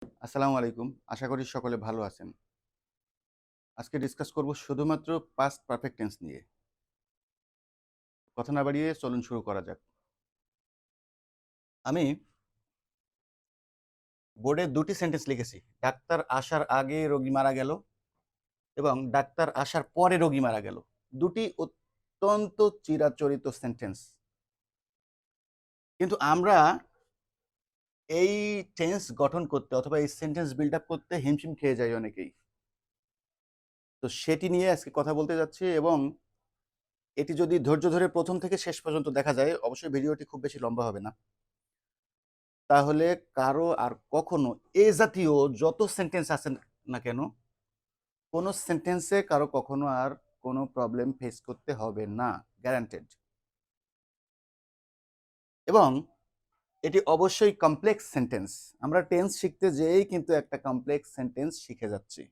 আসসালামু আলাইকুম। আশা করি সকলে ভালো আছেন। আজকে ডিসকাস করব শুধুমাত্র পাস্ট পারফেক্ট টেন্স নিয়ে। কথা না বাড়িয়ে চলুন শুরু করা যাক। আমি বোর্ডে ২টি সেন্টেন্স লিখেছি। ডাক্তার আসার আগে রোগী মারা গেল এবং ডাক্তার আসার পরে রোগী মারা গেল। দুটি অত্যন্ত চিরাচরিত সেন্টেন্স। কিন্তু আমরা এই টেন্স গঠন করতে অথবা এই সেন্টেন্স বিল্ড আপ করতে হিমশিম খেয়ে যাই অনেকেই। তো সেটি নিয়ে আজকে কথা বলতে যাচ্ছি এবং এটি যদি ধৈর্য ধরে প্রথম থেকে শেষ পর্যন্ত দেখা যায়, অবশ্যই ভিডিওটি খুব বেশি লম্বা হবে না। তাহলে কারো আর কখনো এ জাতীয় যত সেন্টেন্স আছে না কেন, কোনো সেন্টেন্সে কারো কখনো আর কোনো প্রবলেম ফেস করতে হবে না, গ্যারান্টেড। এবং এটি অবশ্যই কমপ্লেক্স সেন্টেন্স। আমরা টেন্স শিখতে যেয়েই কিন্তু একটা কমপ্লেক্স সেন্টেন্স শিখে যাচ্ছি।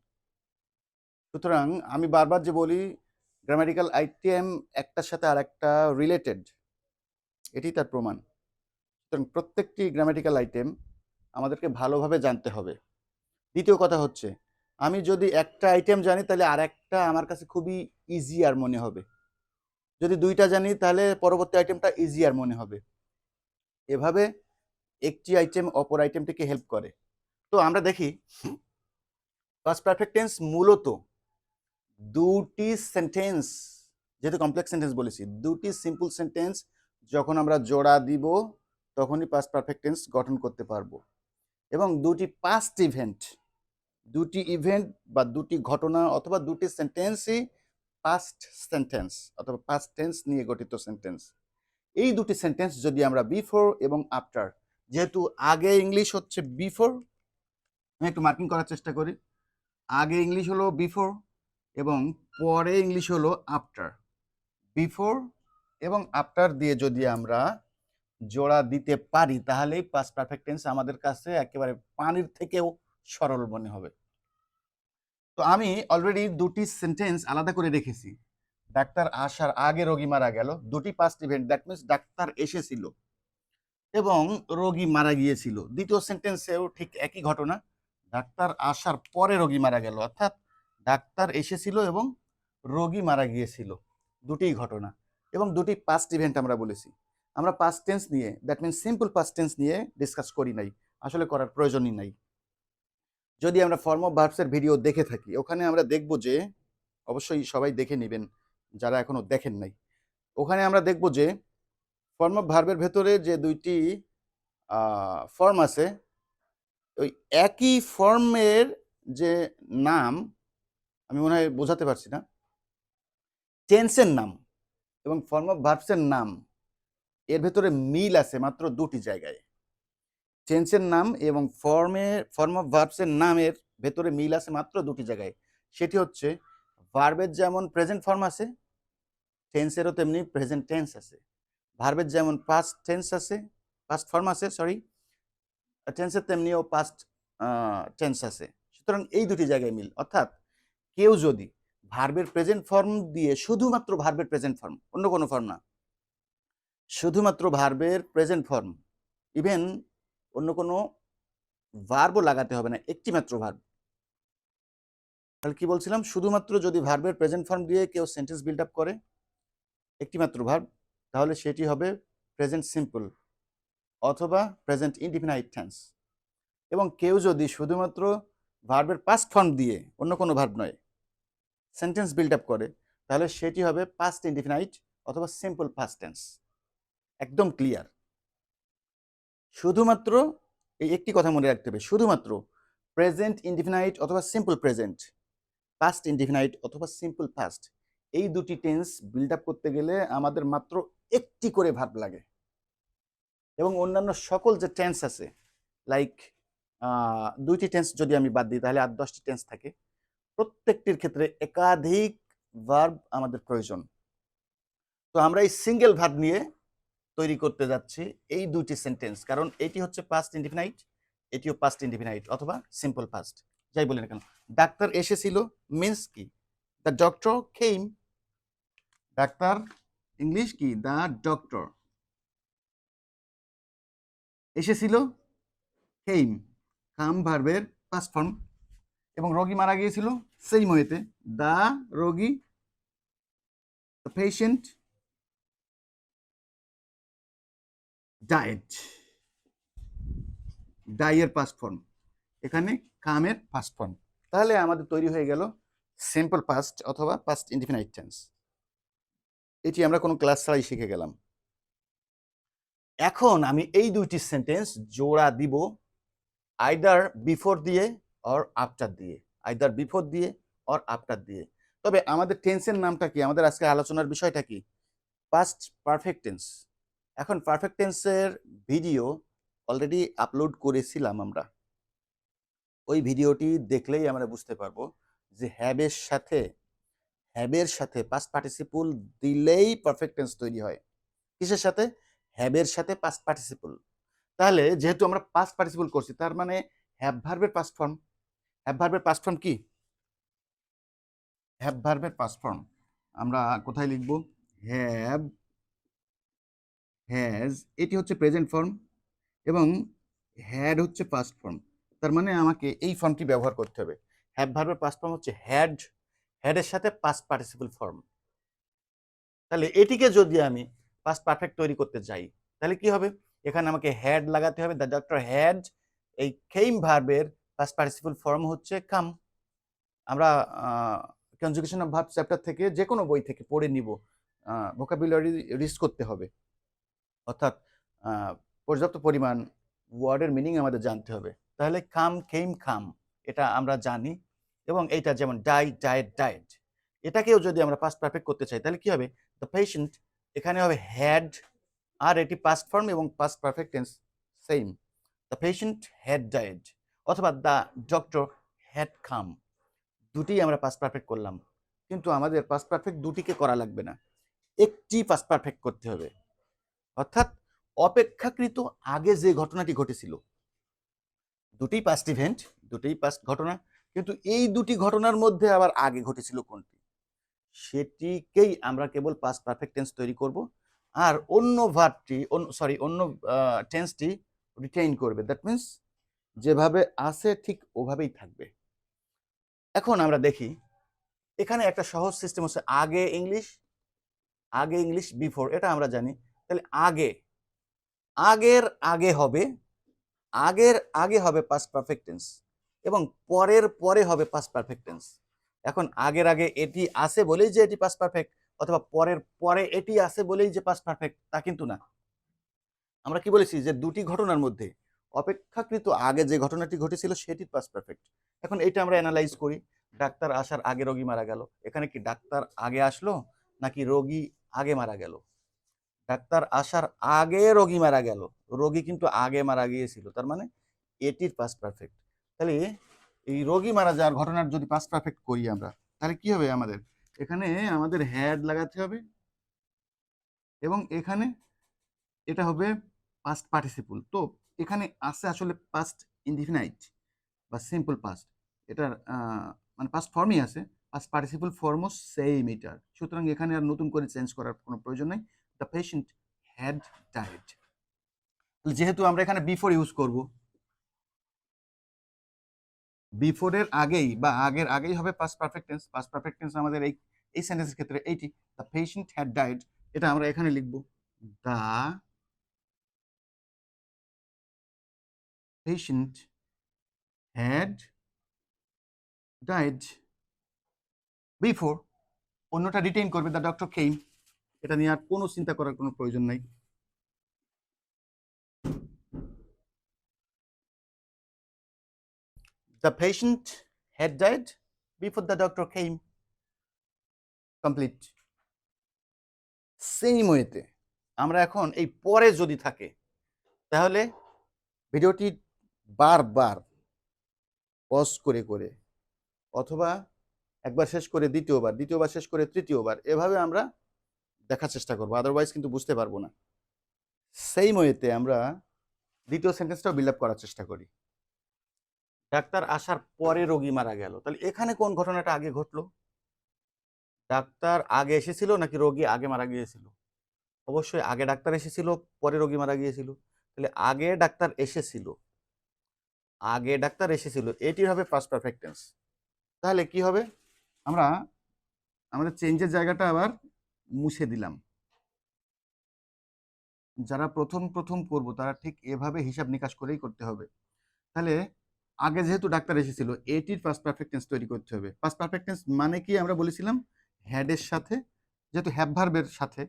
সুতরাং আমি বারবার যে বলি, গ্রামাটিক্যাল আইটেম একটার সাথে আরেকটা রিলেটেড, এটি তার প্রমাণ। সুতরাং প্রত্যেকটি গ্রামাটিক্যাল আইটেম আমাদেরকে ভালোভাবে জানতে হবে। দ্বিতীয় কথা হচ্ছে, আমি যদি একটা আইটেম জানি তাহলে আর একটা আমার কাছে খুবই ইজিয়ার মনে হবে। যদি দুইটা জানি তাহলে পরবর্তী আইটেমটা ইজিয়ার মনে হবে। এভাবে একটি আইটেম অপর আইটেমটিকে হেল্প করে। তো আমরা দেখি পাস্ট পারফেক্ট টেন্স মূলত দুটি সেন্টেন্স, যেহেতু কমপ্লেক্স সেন্টেন্স বলেছি, দুটি সিম্পল সেন্টেন্স যখন আমরা জোড়া দিব তখনই পাস্ট পারফেক্ট টেন্স গঠন করতে পারবো। এবং দুটি পাস্ট ইভেন্ট, দুটি ইভেন্ট বা দুটি ঘটনা অথবা দুটি সেন্টেন্সই পাস্ট সেন্টেন্স অথবা পাস্ট টেন্স নিয়ে গঠিত সেন্টেন্স। এই দুটি সেন্টেন্স যদি আমরা বিফোর এবং আফটার, যেহেতু আগে ইংলিশ হচ্ছে বিফোর, আমি একটু মার্কিং করার চেষ্টা করি। আগে ইংলিশ হলো বিফোর এবং পরে ইংলিশ হলো আফটার। বিফোর এবং আফটার দিয়ে যদি আমরা জোড়া দিতে পারি তাহলেই পাস্ট পারফেক্ট টেন্স আমাদের কাছে একেবারে পানির থেকেও সরল মনে হবে। তো আমি অলরেডি দুটি সেন্টেন্স আলাদা করে রেখেছি। ডাক্তার আসার আগে রোগী মারা গেল, দুটি past event, that means doctor এসেছিল এবং রোগী মারা গিয়েছিল। দ্বিতীয় সেন্টেন্সেও ঠিক একই ঘটনা, ডাক্তার আসার পরে রোগী মারা গেল, অর্থাৎ ডাক্তার এসেছিল এবং রোগী মারা গিয়েছিল, দুটিই ঘটনা এবং দুটি পাস্ট ইভেন্ট আমরা বলেছি। আমরা পাস্ট টেন্স নিয়ে, that means simple past tense নিয়ে ডিসকাস করি নাই, আসলে করার প্রয়োজনই নাই। যদি আমরা ফর্ম অফ ভার্বসের ভিডিও দেখে থাকি, ওখানে আমরা দেখব যে, অবশ্যই সবাই দেখে নেবেন যারা এখনো দেখেন নাই, ওখানে আমরা দেখব যে ফর্ম অফ ভার্বের ভেতরে যে দুইটি ফর্ম আছে, ওই একই ফর্মের যে নাম, আমি মনে হয় বোঝাতে পারছি না, টেন্সের নাম এবং ফর্ম অফ ভার্বসের নাম, এর ভেতরে মিল আছে মাত্র দুটি জায়গায়। টেন্সের নাম এবং ফর্ম অফ ভার্বসের নামের ভেতরে মিল আছে মাত্র দুটি জায়গায়। সেটি হচ্ছে, ভার্বের যেমন প্রেজেন্ট ফর্ম আছে, টেন্সেরও তেমনি প্রেজেন্ট টেন্স আছে। ভার্বের যেমন পাস্ট টেন্স আছে, পাস্ট ফর্ম আছে, সরি, টেন্সের তেমনিও পাস্ট টেন্স আছে। সুতরাং এই দুটি জায়গায় মিল। অর্থাৎ কেউ যদি ভার্বের প্রেজেন্ট ফর্ম দিয়ে, শুধুমাত্র ভার্বের প্রেজেন্ট ফর্ম, অন্য কোনো ফর্ম না, শুধুমাত্র ভার্বের প্রেজেন্ট ফর্ম, ইভেন অন্য কোনো ভার্বও লাগাতে হবে না, একটি মাত্র ভার্ব। তাহলে কি বলছিলাম, শুধুমাত্র যদি ভার্বের প্রেজেন্ট ফর্ম দিয়ে কেউ সেন্টেন্স বিল্ড আপ করে, একটি মাত্র ভার্ব, তাহলে সেটি হবে প্রেজেন্ট সিম্পল অথবা প্রেজেন্ট ইনডিফিনাইট টেন্স। এবং কেউ যদি শুধুমাত্র ভার্বের পাস্ট ফর্ম দিয়ে, অন্য কোনো ভার্ব নয়, সেন্টেন্স বিল্ড আপ করে, তাহলে সেটি হবে পাস্ট ইনডিফিনাইট অথবা সিম্পল পাস্ট টেন্স। একদম ক্লিয়ার। শুধুমাত্র এই একটি কথা মনে রাখতে হবে, শুধুমাত্র প্রেজেন্ট ইনডিফিনাইট অথবা সিম্পল প্রেজেন্ট, পাস্ট ইনডিফিনাইট অথবা সিম্পল পাস্ট, এই দুটি টেন্স বিল্ড আপ করতে গেলে আমাদের মাত্র একটি করে ভার্ব লাগে। এবং অন্যান্য সকল যে টেন্স আছে, লাইক দুইটি টেন্স যদি আমি বাদ দিই তাহলে আর 10টি টেন্স থাকে, প্রত্যেকটির ক্ষেত্রে একাধিক ভার্ব আমাদের প্রয়োজন। তো আমরা এই সিঙ্গেল ভার্ব নিয়ে তৈরি করতে যাচ্ছি এই দুইটি সেন্টেন্স, কারণ এটি হচ্ছে পাস্ট ইনডিফিনাইট, এটিও পাস্ট ইনডিফিনাইট অথবা সিম্পল পাস্ট, যাই বলি না কেন। ডাক্তার এসেছিল মিন্স কি, the doctor came. Doctor English কি, দ্য ডক্টর। এসেছিল কেম, কাম ভার্বের পাস্ট ফর্ম, এবং রোগী মারা গিয়েছিল সেই ওয়েতে, দা রোগী, দ্য পেশেন্ট ডায়েড, ডাইয়ের পাস্ট ফর্ম, এখানে কামের পাস্ট ফর্ম। তাহলে আমাদের তৈরি হয়ে গেল সিম্পল পাস্ট অথবা পাস্ট ইনডিফিনাইট টেন্স। এটি আমরা কোনো ক্লাস ছাড়াই শিখে গেলাম। এখন আমি এই দুইটি সেন্টেন্স জোড়া দিব আইদার বিফোর দিয়ে অর আফটার দিয়ে, আইদার বিফোর দিয়ে অর আফটার দিয়ে। তবে আমাদের টেন্সের নামটা কি, আমাদের আজকে আলোচনার বিষয়টা কি? Past perfect tense. এখন পারফেক্ট টেন্সের ভিডিও অলরেডি আপলোড করেছিলাম আমরা। ওই ভিডিওটি দেখলেই আমরা বুঝতে পারবো যে হ্যাবের সাথে পাস্ট পার্টিসিপল দিলেই পারফেক্ট টেন্স তৈরি হয়। কিসের সাথে? হ্যাবের সাথে পাস্ট পার্টিসিপল। তাহলে যেহেতু আমরা পাস্ট পার্টিসিপল করছি, তার মানে হ্যাভ ভার্বের পাস্ট ফর্ম। হ্যাভ ভার্বের পাস্ট ফর্ম কি? হ্যাভ ভার্বের পাস্ট ফর্ম আমরা কোথায় লিখব? হ্যাভ, হ্যাজ, এটি হচ্ছে প্রেজেন্ট ফর্ম, এবং হ্যাড হচ্ছে পাস্ট ফর্ম। তার মানে আমাকে এই ফর্মটি ব্যবহার করতে হবে। হ্যাভ ভার্বের পাস্ট ফর্ম হচ্ছে হ্যাড, হ্যাডের সাথে পাস্ট পার্টিসিপল ফর্ম। তাহলে এটিকে যদি আমি পাস্ট পারফেক্ট তৈরি করতে যাই, তাহলে কি হবে? এখানে আমাকে হ্যাড লাগাতে হবে, দ্য ডক্টর হ্যাড। এই কেম ভার্বের পাস্ট পার্টিসিপল ফর্ম হচ্ছে কাম। আমরা কনজুগেশন অফ ভার্ব চ্যাপ্টার থেকে যে কোনো বই থেকে পড়ে নিব, ভোকাবুলারি রিচ করতে হবে, অর্থাৎ পর্যাপ্ত পরিমাণ ওয়ার্ডের মিনিং আমাদের জানতে হবে। তাহলে কাম, কেম, কাম, এটা আমরা জানি। এবং এইটা যেমন ডাই, ডায়েড, ডায়েড, এটাকেও যদি আমরা পাস্ট পারফেক্ট করতে চাই, তাহলে কি হবে? দ্য পেশেন্ট, এখানে হবে হ্যাড, আর এটি পাস্ট ফর্ম এবং past perfect tense same. The patient had died, অথবা দ্য ডক্টর হ্যাড কাম, দুটিই আমরা পাস্ট পারফেক্ট করলাম। কিন্তু আমাদের পাস্ট পারফেক্ট দুটিকে করা লাগবে না, একটি পাস্ট পারফেক্ট করতে হবে। অর্থাৎ অপেক্ষাকৃত আগে যে ঘটনাটি ঘটেছিল, দুটি পাস্ট ইভেন্ট, দুটোই পাস্ট ঘটনা, কিন্তু এই দুটি ঘটনার মধ্যে আবার আগে ঘটেছিল কোনটি, সেটিকেই আমরা কেবল পাস্ট পারফেক্ট টেন্স তৈরি করব। আর অন্য ভার্বটি, অন্য টেন্সটি রিটেইন করবে। দ্যাট মিন্স যেভাবে আছে ঠিক ওভাবেই থাকবে। এখন আমরা দেখি, এখানে একটা সহজ সিস্টেম হচ্ছে আগে ইংলিশ বিফোর, এটা আমরা জানি। তাহলে আগের আগে হবে পাস্ট পারফেক্ট টেন্স, এবং পরের পরে হবে পাস্ট পারফেক্ট টেন্স। এখন আগের আগে এটি আছে বলেই যে এটি পাস্ট পারফেক্ট, অথবা পরের পরে এটি আছে বলেই যে পাস্ট পারফেক্ট, তা কিন্তু না। আমরা কি বলেছি যে দুটি ঘটনার মধ্যে অপেক্ষাকৃত আগে যে ঘটনাটি ঘটেছিল সেটি পাস্ট পারফেক্ট। এখন এইটা আমরা অ্যানালাইজ করি। ডাক্তার আসার আগে রোগী মারা গেল, এখানে কি ডাক্তার আগে আসলো নাকি রোগী আগে মারা গেল? ডাক্তার আসার আগে রোগী মারা গেল, রোগী কিন্তু আগে মারা গিয়েছিল, তার মানে এটির পাস্ট পারফেক্ট। তাহলে এই রোগী মারা যাওয়ার ঘটনার যদি পাস্ট পারফেক্ট করি আমরা, তাহলে কি হবে? এখানে আমাদের হ্যাড লাগাতে হবে, এবং এখানে এটা হবে পাস্ট পার্টিসিপল। তো এখানে আছে আসলে পাস্ট ইনডিফিনাইট বা সিম্পল পাস্ট, এটার মানে পাস্ট ফর্মই আছে, পাস্ট পার্টিসিপল ফর্মও সেম এটার। সুতরাং এখানে আর নতুন করে চেঞ্জ করার কোনো প্রয়োজন নেই। The patient had died. যেহেতু আমরা এখানে বিফোর ইউজ করব, বিফোরের আগেই বা আগের আগেই হবে past perfect tense. Past perfect tense আমাদের এই সেন্টেন্সের ক্ষেত্রে এইটি, দ্য পেশেন্ট হ্যাড ডায়েড, এটা আমরা এখানে লিখব the patient had died before. অন্যটা রিটেইন করবে, দ্য ডক্টর কেম। এটা নিয়ে আর কোনো চিন্তা করার কোনো প্রয়োজন নাই। The patient had died before the doctor came. Complete. Same ওয়েতে আমরা এখন এই পরে যদি থাকে, তাহলে ভিডিওটি বারবার পজ করে করে, অথবা একবার শেষ করে দ্বিতীয়বার শেষ করে তৃতীয়বার, এভাবে আমরা দেখার চেষ্টা করবো, আদারওয়াইজ কিন্তু বুঝতে পারবো না। সেম ওয়েতে আমরা দ্বিতীয় সেন্টেন্সটাও বিল্ড আপ করার চেষ্টা করি। ডাক্তার আসার পরে রোগী মারা গেল, তাহলে এখানে কোন ঘটনাটা আগে ঘটলো? ডাক্তার আগে এসেছিল নাকি রোগী আগে মারা গিয়েছিল? অবশ্যই আগে ডাক্তার এসেছিল, পরে রোগী মারা গিয়েছিল। তাহলে আগে ডাক্তার এসেছিল, আগে ডাক্তার এসেছিল, এটি হবে পাস্ট পারফেক্ট টেন্স। তাহলে কি হবে, আমরা আমাদের চেঞ্জের জায়গাটা আবার মুছে দিলাম। যারা প্রথম প্রথম করবো তারা ঠিক এভাবে হিসাব নিকাশ করেই করতে হবে। তাহলে আগে যেহেতু ডাক্তার এসেছিল, এটির পাস্ট পারফেক্ট টেন্স তৈরি করতে হবে। পাস্ট পারফেক্ট টেন্স মানে কি আমরা বলেছিলাম, হ্যাডের সাথে, যেহেতু হ্যাভ ভার্বের সাথে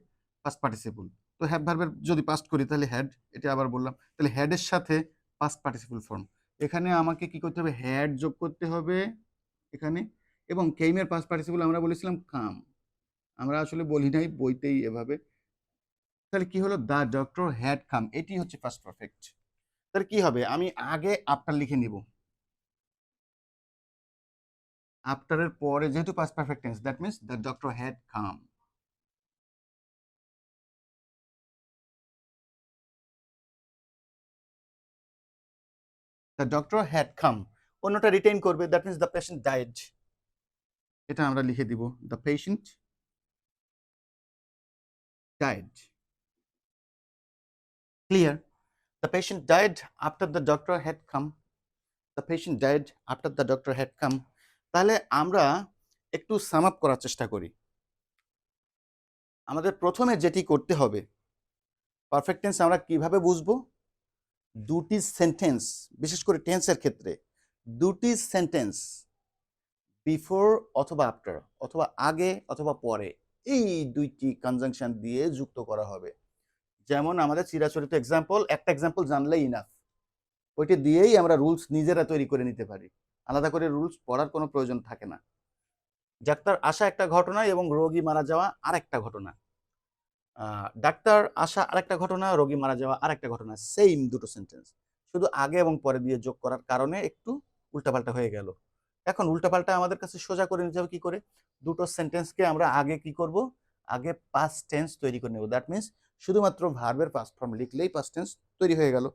পাস্ট পার্টিসিপল, তো হ্যাভ ভার্বের যদি পাস্ট করি তাহলে হ্যাড, এটা আবার বললাম, তাহলে হ্যাডের সাথে পাস্ট পার্টিসিপল ফর্ম। এখানে আমাকে কি করতে হবে, হ্যাড যোগ করতে হবে এখানে, এবং কেইমের পাস্ট পার্টিসিপল আমরা বলেছিলাম কাম, আমরা আসলে বলি নাই বইতেই এভাবে। তাহলে কি হলো, দ্য ডক্টর হ্যাড কাম, এটি হচ্ছে পাস্ট পারফেক্ট। তাহলে কি হবে, আমি আগে আফটার লিখে নিব, আফটারের পরে যেহেতু past perfect tense, that means the doctor had come. The doctor had come, অন্যটা রিটেইন করবে, that means the patient died, এটা আমরা লিখে দিব, the patient died. Clear? The patient died after the doctor had come, the patient died after the doctor had come. তাহলে আমরা একটু sum up করার চেষ্টা করি। আমাদের প্রথমে যেটি করতে হবে, পারফেক্ট টেন্স আমরা কিভাবে বুঝবো, দুটি সেন্টেন্স, বিশেষ করে টেন্সের ক্ষেত্রে দুটি সেন্টেন্স বিফোর অথবা আফটার, অথবা আগে অথবা পরে, এই দুইটি কনজাংশন দিয়ে যুক্ত করা হবে। যেমন আমাদের চিরাচরিত এক্সাম্পল, একটা এক্সাম্পল জানলেই ইনাফ, ওইটি দিয়েই আমরা রুলস নিজেরা তৈরি করে নিতে পারি, আলাদা করে রুলস পড়ার কোনো প্রয়োজন থাকে না। ডাক্তার আসা একটা ঘটনা এবং রোগী মারা যাওয়া আরেকটা ঘটনা, ডাক্তার আসা আরেকটা ঘটনা, রোগী মারা যাওয়া আরেকটা ঘটনা, সেম দুটো সেন্টেন্স, শুধু আগে এবং পরে দিয়ে যোগ করার কারণে একটু উল্টাপাল্টা হয়ে গেল। এখন উল্টাপাল্টা আমাদের কাছে সোজা করে নিতে হবে কি করে, দুটো সেন্টেন্সকে আমরা আগে কি করব, আগে পাস্ট টেন্স তৈরি করে নেব, দ্যাট মিন্স শুধুমাত্র ভার্বের পাস্ট ফর্ম লিখলেই পাস্ট টেন্স তৈরি হয়ে গেল।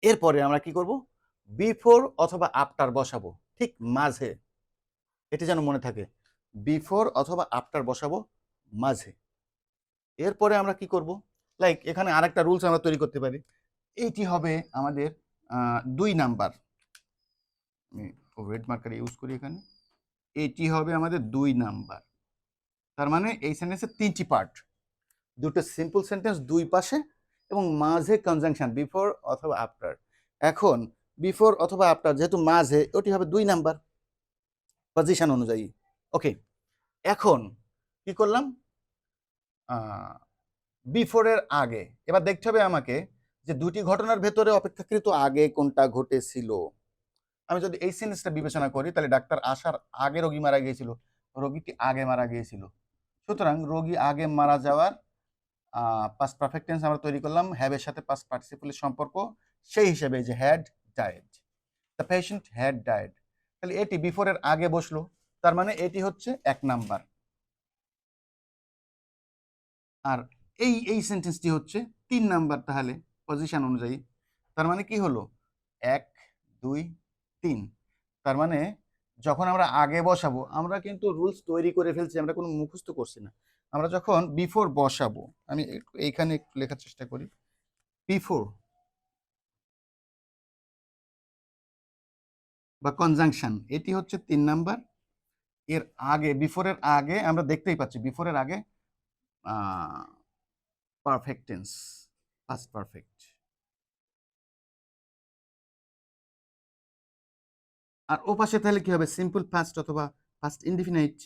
এরপরে আমরা কি করব, বিফোর অথবা আফটার বসাবো ঠিক মাঝে, এটি যেন মনে থাকে, বিফোর অথবা আফটার বসাবো মাঝে। এরপরে আমরা কি করব, লাইক এখানে আরেকটা রুলস আমরা তৈরি করতে পারি, এইটি হবে আমাদের 2 নাম্বার, আমি রেড মার্কার ইউজ করি এখানে, এটি হবে আমাদের 2 নাম্বার। তার মানে এই সেন্টেন্সের 3টি পার্ট, দুটো সিম্পল সেন্টেন্স দুই পাশে এবং মাঝে কনজাংশন বিফোর অথবা আফটার। এখন বিফোর অথবা আফটার যেহেতু মাঝে, ওটি হবে 2 নাম্বার পজিশন অনুযায়ী। ওকে, এখন কি করলাম, বিফোরের আগে, এবার দেখতে হবে আমাকে যে দুটি ঘটনার ভেতরে অপেক্ষাকৃত আগে কোনটা ঘটেছিল। আমি যদি এই সেন্টেন্সটা বিবেচনা করি, তাহলে ডাক্তার আসার আগে রোগী মারা গিয়েছিল, রোগীটি আগে মারা গিয়েছিল, সুতরাং রোগী আগে মারা যাওয়ার পাস্ট পারফেক্ট টেন্স আমরা তৈরি করলাম হ্যাভের সাথে পাস্ট পার্টিসিপলের সম্পর্ক, সেই হিসেবে যে had died, the patient had died. তাহলে এটি বিফোরের আগে বসলো, তার মানে এটি হচ্ছে 1 নাম্বার, আর এই সেন্টেন্সটি হচ্ছে 3 নাম্বার, তাহলে পজিশন অনুযায়ী। তার মানে কি হলো, 1 2 3। তার মানে যখন আমরা আগে বসাবো, আমরা কিন্তু রুলস তৈরি করে ফেলছি, আমরা কোনো মুখস্থ করছি না। আমরা যখন বিফোর বসাবো, আমি এইখানে একটু লেখার চেষ্টা করি, বিফোর বা কনজাংশন, এটি হচ্ছে 3 নাম্বার। এর আগে, বিফোরের আগে আমরা দেখতেই পাচ্ছি, বিফোরের আগে পারফেক্ট টেন্স, পাস্ট পারফেক্ট। আর ও পাশে তাহলে কি হবে, সিম্পল পাস্ট অথবা পাস্ট ইনডিফিনাইট,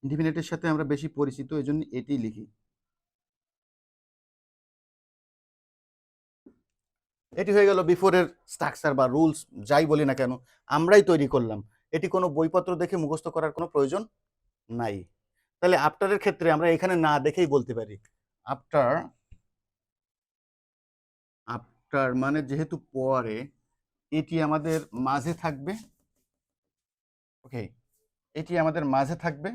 ইনডিফিনাইটের সাথে আমরা বেশি পরিচিত, এই জন্য এটি লিখি। এটি হয়ে গেল বিফোরের স্ট্রাকচার বা রুলস, যাই বলি না কেন আমরাই তৈরি করলাম, এটি কোনো বইপত্র দেখে মুখস্থ করার কোনো প্রয়োজন নাই। তাহলে আফটারের ক্ষেত্রে আমরা এখানে না দেখেই বলতে পারি, আফটার, আফটার মানে যেহেতু পরে, এটি আমাদের মাঝে থাকবে। ওকে, এটি আমাদের মাঝে থাকবে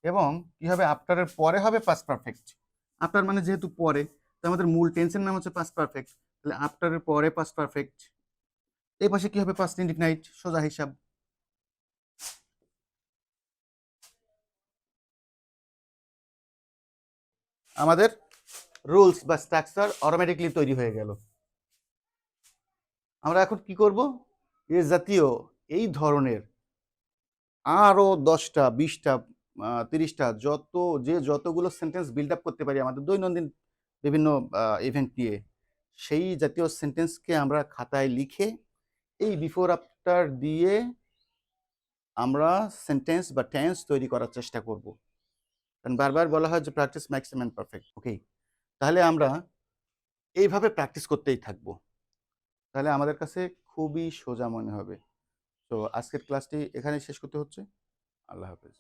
এবং কি হবে, আফটারের পরে হবে পাস্ট পারফেক্ট। আফটার মানে যেহেতু পরে, তো আমাদের মূল টেন্সের নাম হচ্ছে পাস্ট পারফেক্ট, তাহলে আফটারের পরে পাস্ট পারফেক্ট। এই পাশে কি হবে, পাস্ট ইনডিফিনাইট, সোজা হিসাব। আমাদের রুলস বা স্ট্রাকচার অটোমেটিকলি তৈরি হয়ে গেল। আমরা এখন কি করব, এ জাতীয় এই ধরনের আরো 10টা 20টা 30টা যতগুলো সেন্টেন্স বিল্ড আপ করতে পারি আমাদের দৈনন্দিন বিভিন্ন ইভেন্ট নিয়ে, সেই জাতীয় সেন্টেন্সকে আমরা খাতায় লিখে এই বিফোর আফটার দিয়ে আমরা সেন্টেন্স বা টেন্স তৈরি করার চেষ্টা করব। কারণ বারবার বলা হয় যে practice makes a man perfect. Okay, তাহলে আমরা এইভাবে প্র্যাকটিস করতেই থাকবো, তাহলে আমাদের কাছে খুবই সোজা মনে হবে। তো আজকের ক্লাসটি এখানেই শেষ করতে হচ্ছে। আল্লাহ হাফেজ।